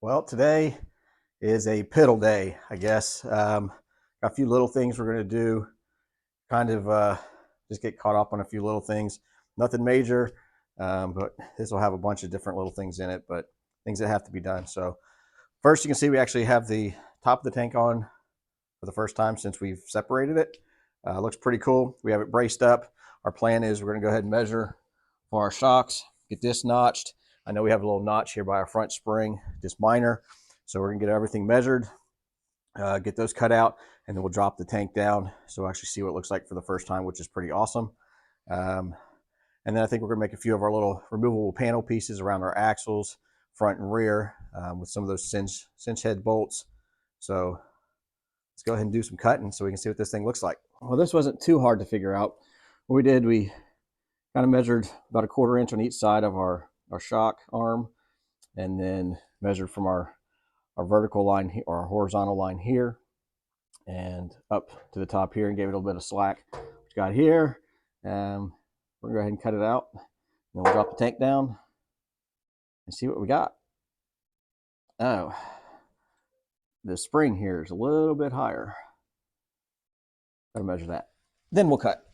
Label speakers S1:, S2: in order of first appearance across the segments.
S1: Well, today is a piddle day, I guess. Got a few little things we're going to do, kind of just get caught up on a few little things. Nothing major, but this will have a bunch of different little things in it, but things that have to be done. So first you can see we actually have the top of the tank on for the first time since we've separated it. Looks pretty cool. We have it braced up. Our plan is we're going to go ahead and measure for our shocks, get this notched. I know we have a little notch here by our front spring, just minor. So we're gonna get everything measured, get those cut out, and then we'll drop the tank down. So we'll actually see what it looks like for the first time, which is pretty awesome. Um, and then I think we're gonna make a few of our little removable panel pieces around our axles, front and rear, with some of those cinch head bolts. So let's go ahead and do some cutting so we can see what this thing looks like. Well, this wasn't too hard to figure out. What we did, we kind of measured about 1/4 inch on each side of our shock arm, and then measured from our vertical line or our horizontal line here and up to the top here, and gave it a little bit of slack. What you got here, we're gonna go ahead and cut it out, and then we'll drop the tank down and see what we got. Oh, the spring here is a little bit higher. Gotta measure that. Then we'll cut.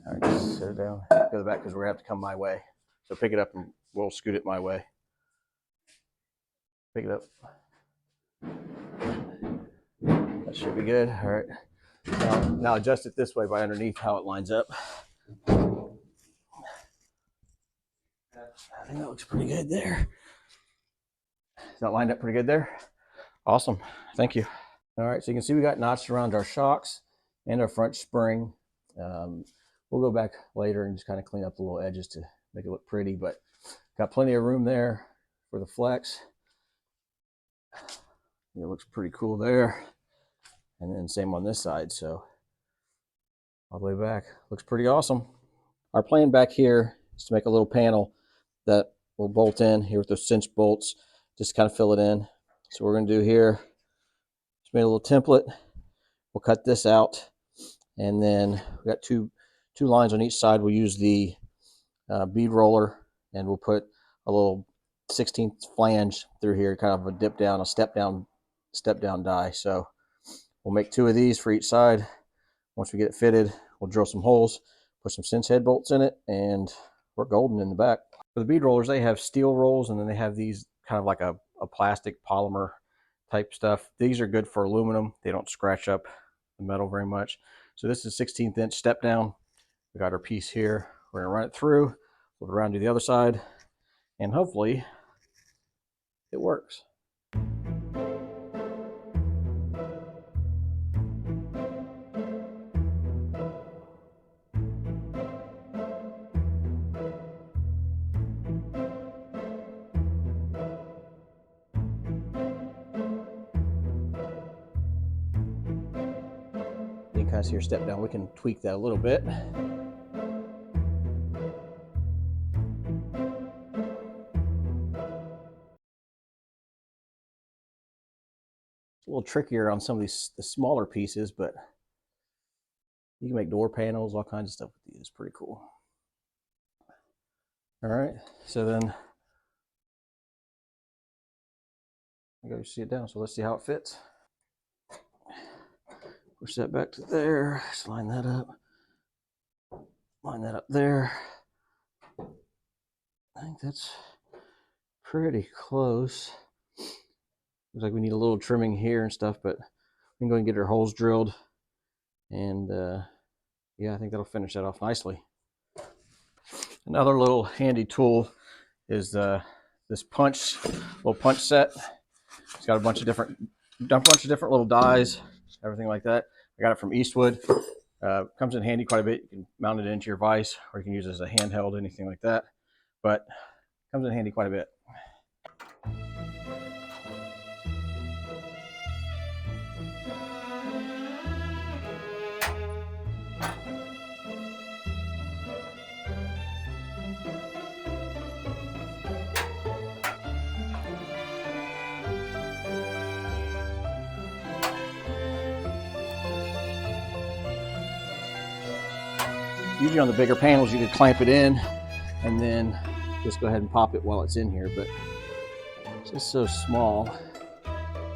S1: All right, just set it down. Go back because we're gonna have to come my way. So pick it up and we'll scoot it my way. Pick it up. That should be good. All right. Now adjust it this way by underneath how it lines up. I think that looks pretty good there. Is that lined up pretty good there? Awesome. Thank you. All right, so you can see we got notched around our shocks and our front spring. We'll go back later and just kind of clean up the little edges to make it look pretty, but got plenty of room there for the flex. It looks pretty cool there. And then same on this side, so all the way back. Looks pretty awesome. Our plan back here is to make a little panel that will bolt in here with those cinch bolts, just kind of fill it in. So what we're gonna do here, just made a little template. We'll cut this out, and then we got two lines on each side. We'll use the bead roller, and we'll put a little 16th flange through here, kind of a dip down, a step down die. So we'll make 2 of these for each side. Once we get it fitted, we'll drill some holes, put some cinch head bolts in it, and we're golden in the back. For the bead rollers, they have steel rolls, and then they have these kind of like a plastic polymer type stuff. These are good for aluminum. They don't scratch up the metal very much. So this is 16th inch step down. We got our piece here. We're gonna run it through, Flip it around to the other side, and hopefully it works. You can kind of see your step down. We can tweak that a little bit. It's a little trickier on some of the smaller pieces, but you can make door panels, all kinds of stuff with these. It's pretty cool. All right, so then I gotta see it down. So let's see how it fits. Push that back to there. Just line that up. Line that up there. I think that's pretty close. Looks like we need a little trimming here and stuff, but we can go and get our holes drilled. And yeah, I think that'll finish that off nicely. Another little handy tool is this little punch set. It's got a bunch of different little dies, everything like that. I got it from Eastwood. Comes in handy quite a bit. You can mount it into your vise, or you can use it as a handheld, anything like that. But comes in handy quite a bit. Usually on the bigger panels, you could clamp it in and then just go ahead and pop it while it's in here. But it's just so small,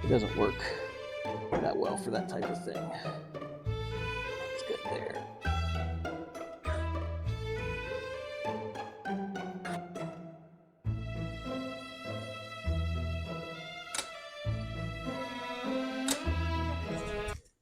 S1: it doesn't work that well for that type of thing. It's good there.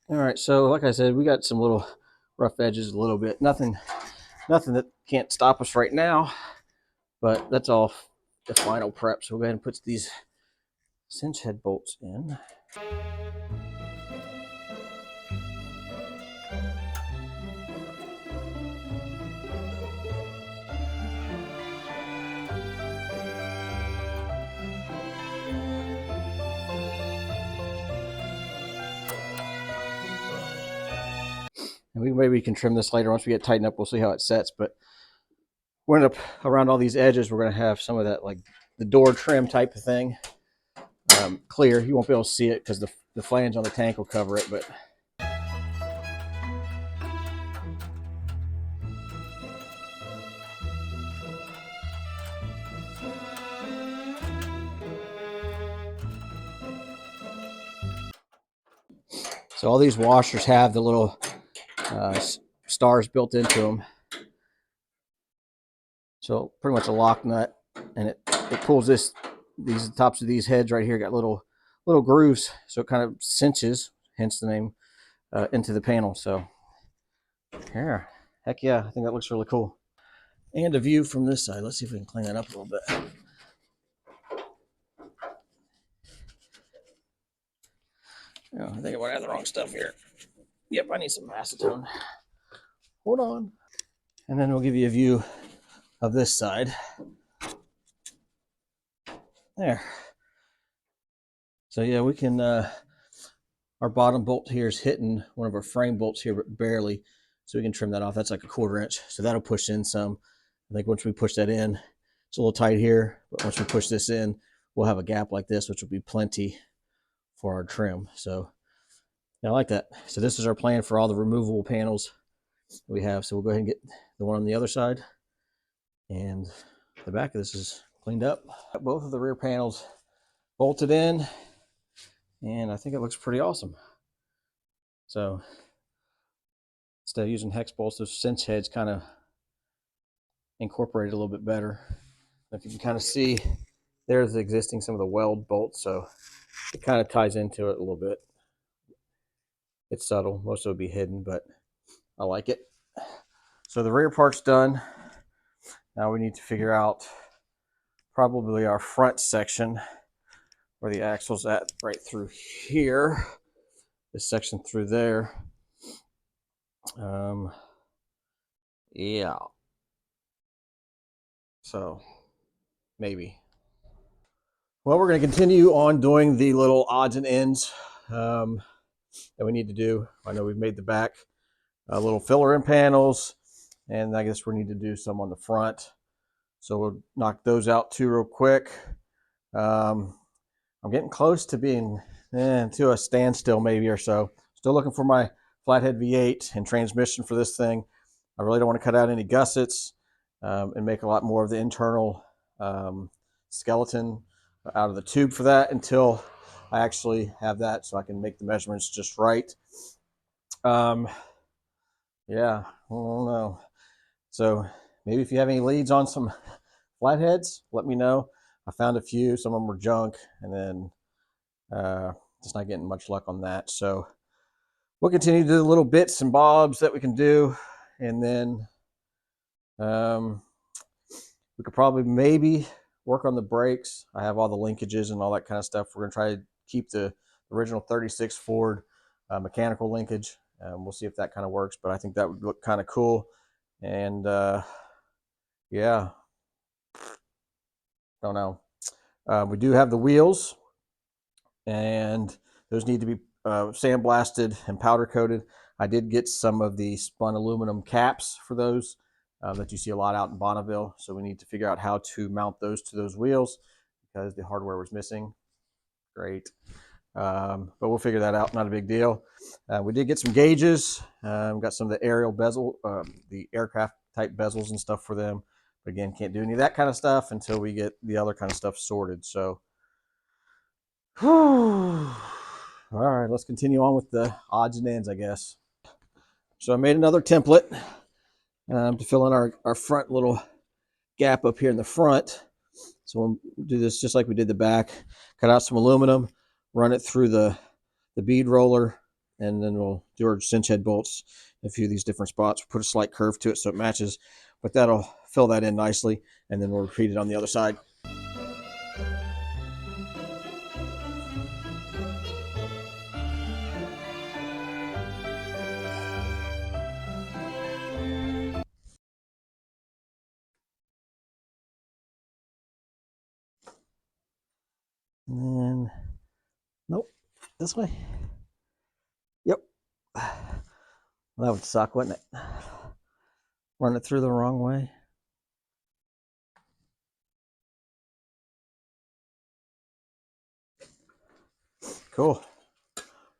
S1: All right, so like I said, we got some little rough edges a little bit. Nothing that can't stop us right now, but that's all the final prep. So we'll go ahead and put these cinch head bolts in. And maybe we can trim this later. Once we get tightened up, we'll see how it sets. But we're end up around all these edges, we're going to have some of that, like the door trim type of thing, clear. You won't be able to see it because the flange on the tank will cover it. But so all these washers have the little stars built into them. So pretty much a lock nut, and it pulls these tops of these heads right here got little grooves, so it kind of cinches, hence the name, into the panel. So here, heck yeah, I think that looks really cool. And a view from this side. Let's see if we can clean that up a little bit. Oh, I think I might have the wrong stuff here. Yep, I need some acetone. Hold on. And then we'll give you a view of this side. There. So yeah, we can, our bottom bolt here is hitting one of our frame bolts here, but barely. So we can trim that off. That's like a 1/4 inch. So that'll push in some. I think once we push that in, it's a little tight here, but once we push this in, we'll have a gap like this, which will be plenty for our trim. So yeah, I like that. So this is our plan for all the removable panels we have. So we'll go ahead and get the one on the other side. And the back of this is cleaned up. Got both of the rear panels bolted in, and I think it looks pretty awesome. So instead of using hex bolts, those cinch heads kind of incorporate a little bit better. If you can kind of see, there's existing some of the weld bolts, so it kind of ties into it a little bit. It's subtle. Most of it will be hidden, but I like it. So the rear part's done. Now we need to figure out probably our front section where the axle's at, right through here. This section through there. Yeah. So maybe. Well, we're going to continue on doing the little odds and ends that we need to do. I know we've made the back little filler in panels, and I guess we need to do some on the front. So we'll knock those out too real quick. I'm getting close to being to a standstill maybe or so. Still looking for my flathead V8 and transmission for this thing. I really don't want to cut out any gussets and make a lot more of the internal skeleton out of the tube for that until I actually have that so I can make the measurements just right. Yeah, I don't know. So maybe if you have any leads on some flatheads, let me know. I found a few. Some of them were junk, and then just not getting much luck on that. So we'll continue to do the little bits and bobs that we can do, and then we could probably maybe work on the brakes. I have all the linkages and all that kind of stuff. We're going to try to keep the original 36 Ford mechanical linkage. We'll see if that kind of works, but I think that would look kind of cool. And yeah, don't know. We do have the wheels, and those need to be sandblasted and powder coated. I did get some of the spun aluminum caps for those that you see a lot out in Bonneville. So we need to figure out how to mount those to those wheels because the hardware was missing. Great. But we'll figure that out. Not a big deal. We did get some gauges. Got some of the aerial bezel, the aircraft type bezels and stuff for them. But again, can't do any of that kind of stuff until we get the other kind of stuff sorted. So, all right, let's continue on with the odds and ends, I guess. So I made another template to fill in our front little gap up here in the front. So we'll do this just like we did the back. Cut out some aluminum, run it through the bead roller, and then we'll do our cinch head bolts in a few of these different spots. Put a slight curve to it so it matches, but that'll fill that in nicely, and then we'll repeat it on the other side. And then, nope, this way. Yep. That would suck, wouldn't it? Run it through the wrong way. Cool.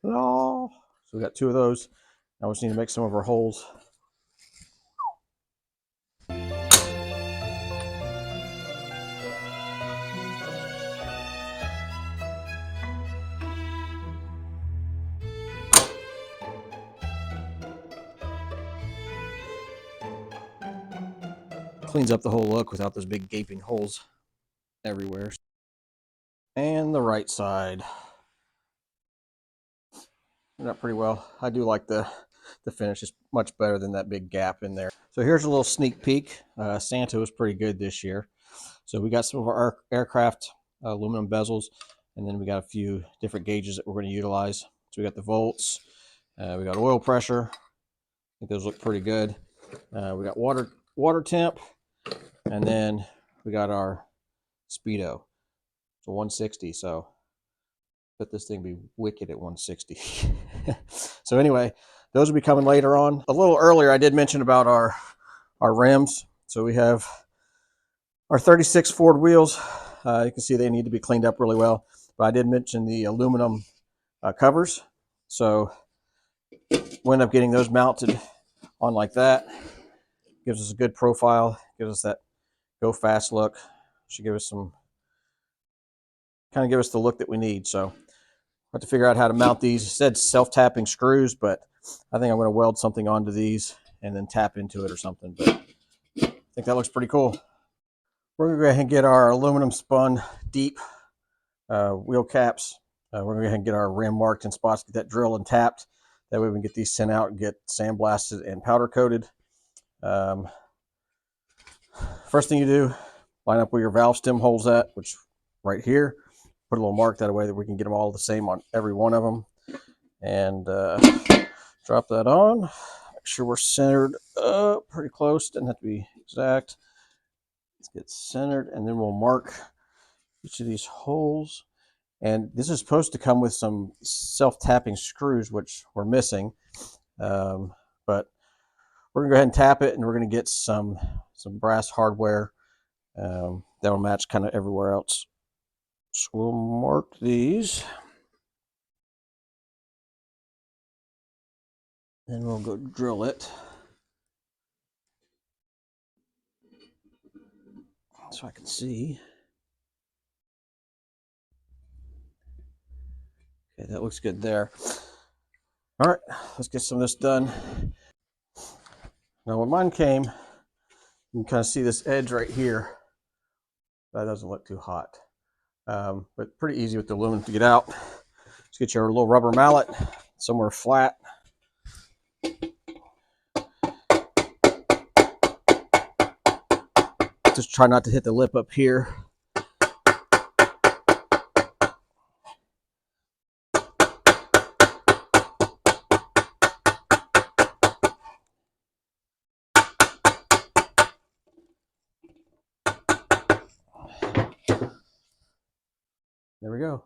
S1: Oh, so we got two of those. Now we just need to make some of our holes. Cleans up the whole look without those big gaping holes everywhere. And the right side. Turned out pretty well. I do like the finish. It's much better than that big gap in there. So here's a little sneak peek. Santa was pretty good this year. So we got some of our aircraft aluminum bezels, and then we got a few different gauges that we're going to utilize. So we got the volts, we got oil pressure. I think those look pretty good. We got water temp, and then we got our speedo. So 160. So let this thing be wicked at 160. So anyway, those will be coming later on. A little earlier, I did mention about our rims. So we have our 36 Ford wheels. You can see they need to be cleaned up really well. But I did mention the aluminum covers. So we end up getting those mounted on like that. Gives us a good profile. Gives us that go fast look. Should give us some, kind of give us the look that we need. So I have to figure out how to mount these. It said self-tapping screws, but I think I'm going to weld something onto these and then tap into it or something. But I think that looks pretty cool. We're going to go ahead and get our aluminum spun deep wheel caps. We're going to go ahead and get our rim marked in spots, get that drilled and tapped. That way we can get these sent out and get sandblasted and powder coated. first thing you do, line up where your valve stem hole's at, which right here. Put a little mark that way that we can get them all the same on every one of them. And drop that on. Make sure we're centered up pretty close. Doesn't have to be exact. Let's get centered, and then we'll mark each of these holes. And this is supposed to come with some self-tapping screws, which we're missing. But we're gonna go ahead and tap it, and we're gonna get some brass hardware that'll match kind of everywhere else. So we'll mark these, and we'll go drill it. So I can see. Okay, that looks good there. All right, let's get some of this done. Now when mine came, you can kind of see this edge right here. That doesn't look too hot, but pretty easy with the aluminum to get out. Just get your little rubber mallet somewhere flat. Just try not to hit the lip up here. There we go.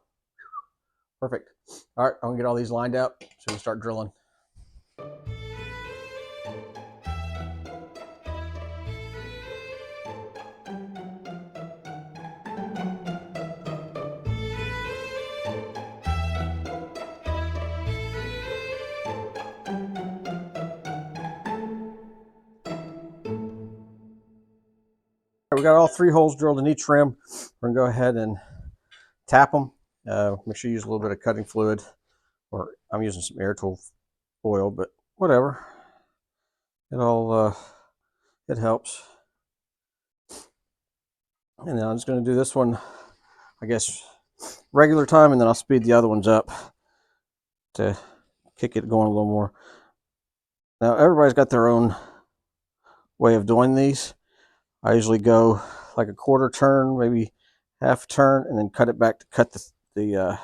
S1: Perfect. All right, I'm gonna get all these lined up so we start drilling. We got all 3 holes drilled in each rim. We're gonna go ahead and tap them. Make sure you use a little bit of cutting fluid, or I'm using some air tool oil, but whatever. It helps. And then I'm just going to do this one, I guess, regular time, and then I'll speed the other ones up to kick it going a little more. Now everybody's got their own way of doing these. I usually go like a quarter turn, maybe half turn, and then cut it back to cut the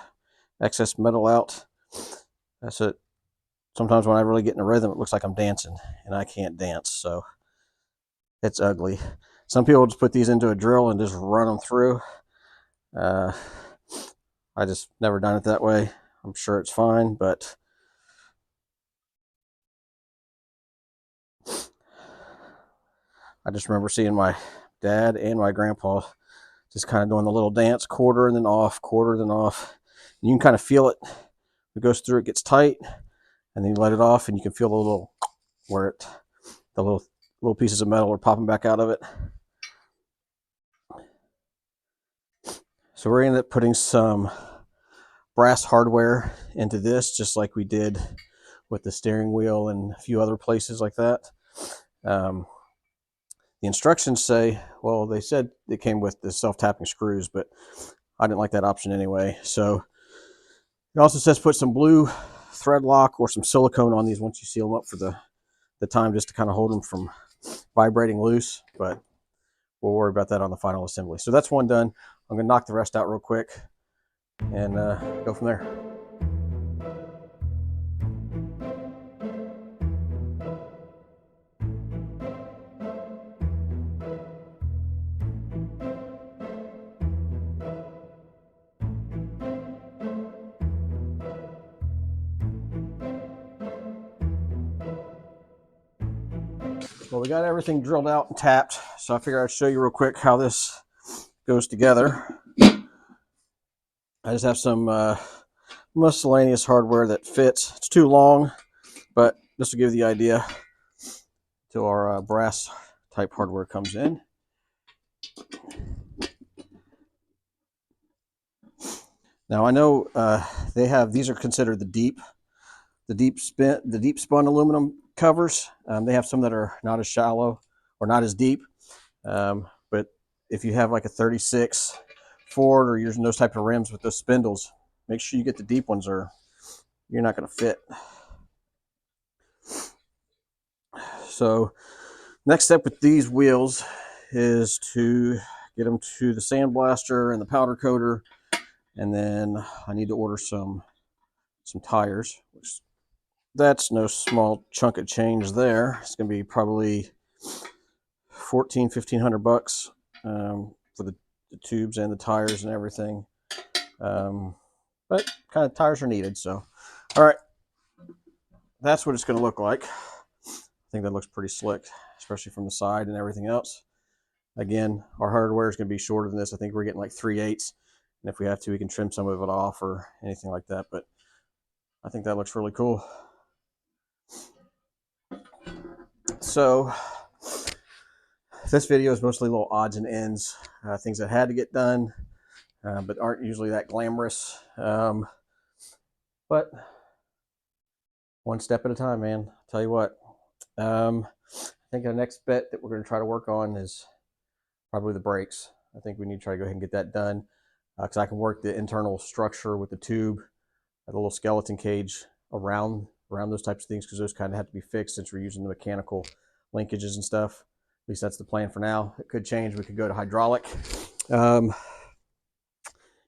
S1: excess metal out. That's it. Sometimes when I really get in a rhythm, it looks like I'm dancing, and I can't dance, so it's ugly. Some people just put these into a drill and just run them through. I just never done it that way. I'm sure it's fine, but I just remember seeing my dad and my grandpa just kind of doing the little dance, quarter and then off, quarter then off. And you can kind of feel it. It goes through, it gets tight, and then you let it off, and you can feel the little the little pieces of metal are popping back out of it. So we're going to end up putting some brass hardware into this, just like we did with the steering wheel and a few other places like that. The instructions say, well, they said it came with the self-tapping screws, but I didn't like that option anyway. So it also says put some blue thread lock or some silicone on these once you seal them up for the time, just to kind of hold them from vibrating loose, but we'll worry about that on the final assembly. So that's one done. I'm going to knock the rest out real quick and go from there. Well, we got everything drilled out and tapped, so I figured I'd show you real quick how this goes together. I just have some miscellaneous hardware that fits. It's too long, but this will give you the idea till our brass type hardware comes in. Now I know these are considered the deep spun aluminum covers. They have some that are not as shallow or not as deep, but if you have like a 36 Ford or using those type of rims with those spindles, make sure you get the deep ones or you're not going to fit. So next step with these wheels is to get them to the sandblaster and the powder coater, and then I need to order some tires, which that's no small chunk of change there. It's going to be probably 1,500 bucks for the tubes and the tires and everything. But kind of tires are needed. So, all right, that's what it's going to look like. I think that looks pretty slick, especially from the side and everything else. Again, our hardware is going to be shorter than this. I think we're getting like 3/8, and if we have to, we can trim some of it off or anything like that. But I think that looks really cool. So this video is mostly little odds and ends, things that had to get done, but aren't usually that glamorous. But one step at a time, man. I'll tell you what. I think the next bit that we're going to try to work on is probably the brakes. I think we need to try to go ahead and get that done, because I can work the internal structure with the tube, the little skeleton cage around those types of things, because those kind of have to be fixed since we're using the mechanical linkages and stuff. At least that's the plan for now. It could change. We could go to hydraulic.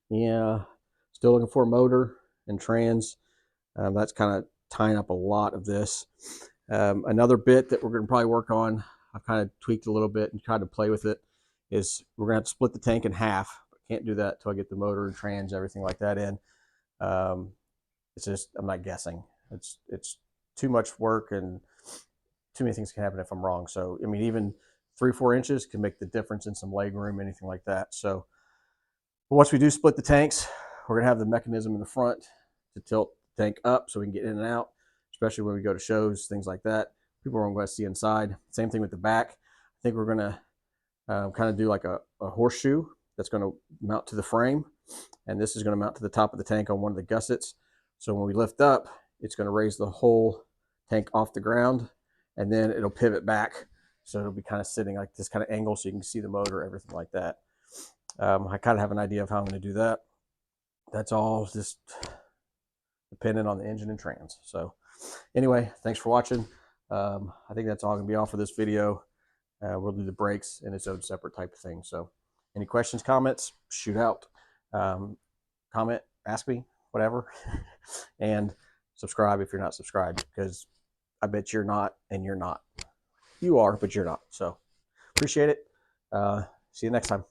S1: Yeah, still looking for a motor and trans. That's kind of tying up a lot of this. Another bit that we're going to probably work on, I've kind of tweaked a little bit and tried to play with it, is we're going to have to split the tank in half. Can't do that until I get the motor and trans, everything like that in. It's just, I'm not guessing. It's too much work, and too many things can happen if I'm wrong. So, I mean, even 3-4 inches can make the difference in some leg room, anything like that. So once we do split the tanks, we're going to have the mechanism in the front to tilt the tank up so we can get in and out, especially when we go to shows, things like that. People aren't going to see inside. Same thing with the back. I think we're going to kind of do like a horseshoe that's going to mount to the frame, and this is going to mount to the top of the tank on one of the gussets. So when we lift up, it's going to raise the whole tank off the ground, and then it'll pivot back, so it'll be kind of sitting like this kind of angle so you can see the motor, everything like that. I kind of have an idea of how I'm going to do that. That's all just dependent on the engine and trans. So anyway, thanks for watching. I think that's all going to be all for this video. We'll do the brakes in its own separate type of thing. So any questions, comments, shoot out. Comment, ask me, whatever. And subscribe if you're not subscribed, because I bet you're not, and you're not. You are, but you're not. So appreciate it. See you next time.